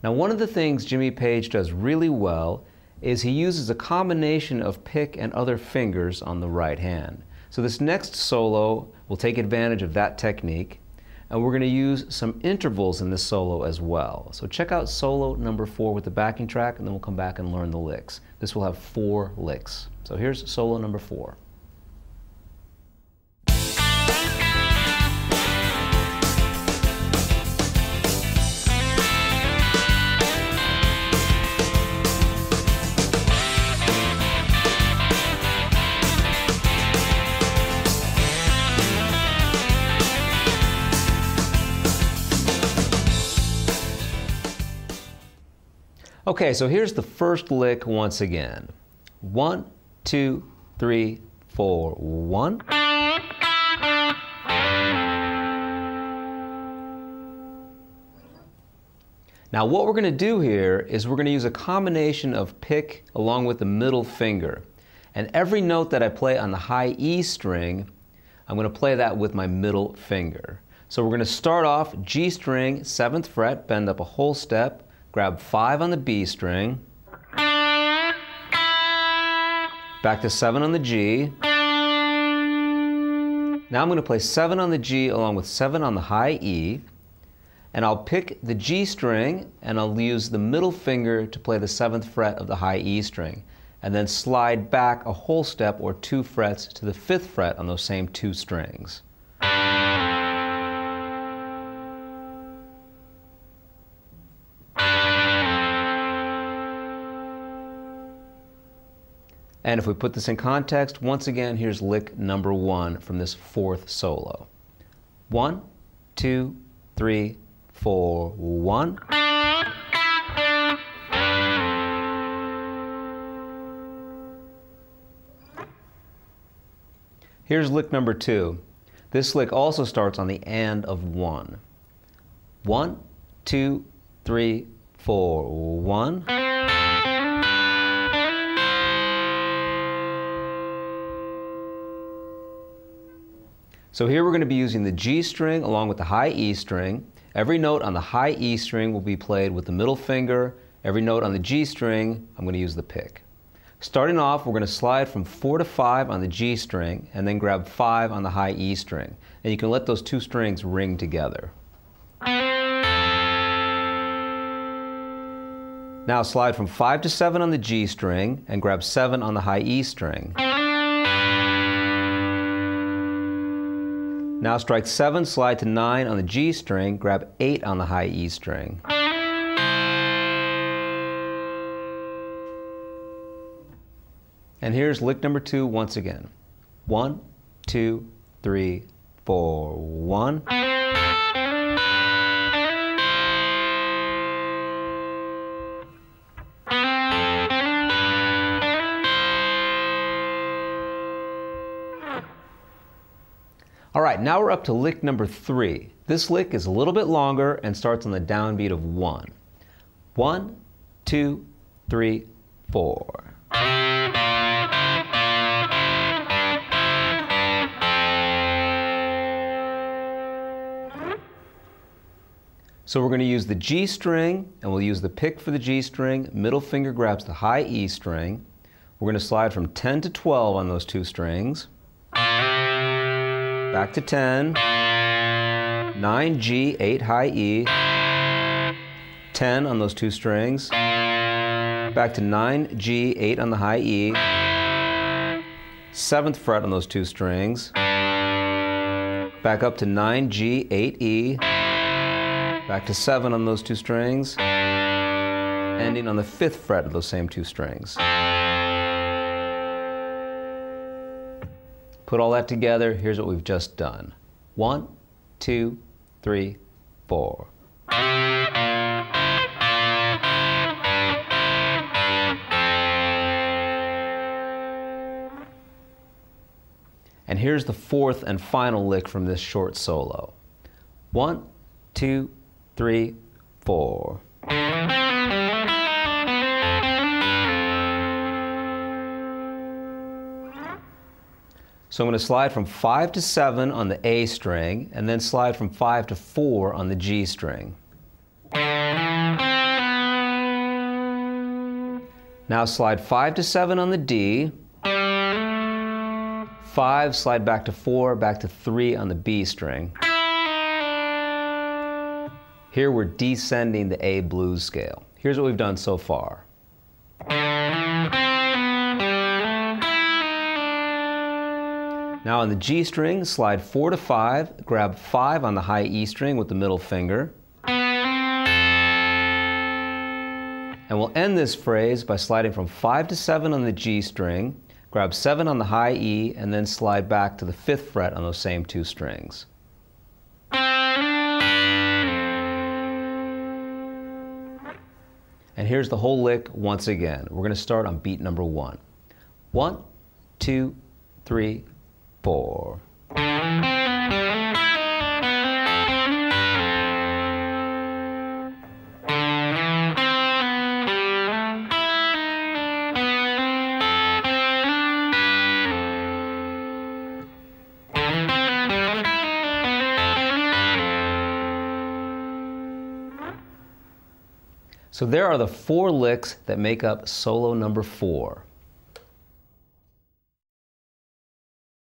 Now, one of the things Jimmy Page does really well is he uses a combination of pick and other fingers on the right hand. So this next solo will take advantage of that technique, and we're going to use some intervals in this solo as well. So check out solo number 4 with the backing track, and then we'll come back and learn the licks. This will have 4 licks. So here's solo number 4. Okay, so here's the first lick once again. 1, 2, 3, 4, 1. Now what we're going to do here is we're going to use a combination of pick along with the middle finger. And every note that I play on the high E string, I'm going to play that with my middle finger. So we're going to start off G string, 7th fret, bend up a whole step, grab 5 on the B string, back to 7 on the G. Now I'm going to play 7 on the G along with 7 on the high E, and I'll pick the G string and I'll use the middle finger to play the 7th fret of the high E string, and then slide back a whole step or 2 frets to the 5th fret on those same 2 strings. And if we put this in context, once again, here's lick number 1 from this 4th solo. 1, 2, 3, 4, 1. Here's lick number 2. This lick also starts on the and of 1. 1, 2, 3, 4, 1. So here we're going to be using the G string along with the high E string. Every note on the high E string will be played with the middle finger. Every note on the G string, I'm going to use the pick. Starting off, we're going to slide from 4 to 5 on the G string and then grab 5 on the high E string. And you can let those 2 strings ring together. Now slide from 5 to 7 on the G string and grab 7 on the high E string. Now strike 7, slide to 9 on the G string, grab 8 on the high E string. And here's lick number 2 once again. 1, 2, 3, 4, 1. All right, now we're up to lick number 3. This lick is a little bit longer and starts on the downbeat of 1. 1, 2, 3, 4. So we're going to use the G string, and we'll use the pick for the G string. Middle finger grabs the high E string. We're going to slide from 10 to 12 on those 2 strings. Back to 10, 9 G, 8 high E, 10 on those 2 strings, back to 9 G, 8 on the high E, 7th fret on those 2 strings, back up to 9 G, 8 E, back to 7 on those 2 strings, ending on the 5th fret of those same 2 strings. Put all that together, here's what we've just done. 1, 2, 3, 4. And here's the 4th and final lick from this short solo. 1, 2, 3, 4. So I'm going to slide from 5 to 7 on the A string, and then slide from 5 to 4 on the G string. Now slide 5 to 7 on the D, 5, slide back to 4, back to 3 on the B string. Here we're descending the A blues scale. Here's what we've done so far. Now on the G string, slide 4 to 5, grab 5 on the high E string with the middle finger. And we'll end this phrase by sliding from 5 to 7 on the G string, grab 7 on the high E, and then slide back to the 5th fret on those same 2 strings. And here's the whole lick once again. We're going to start on beat number 1. 1, 2, 3, 4. So there are the 4 licks that make up solo number 4.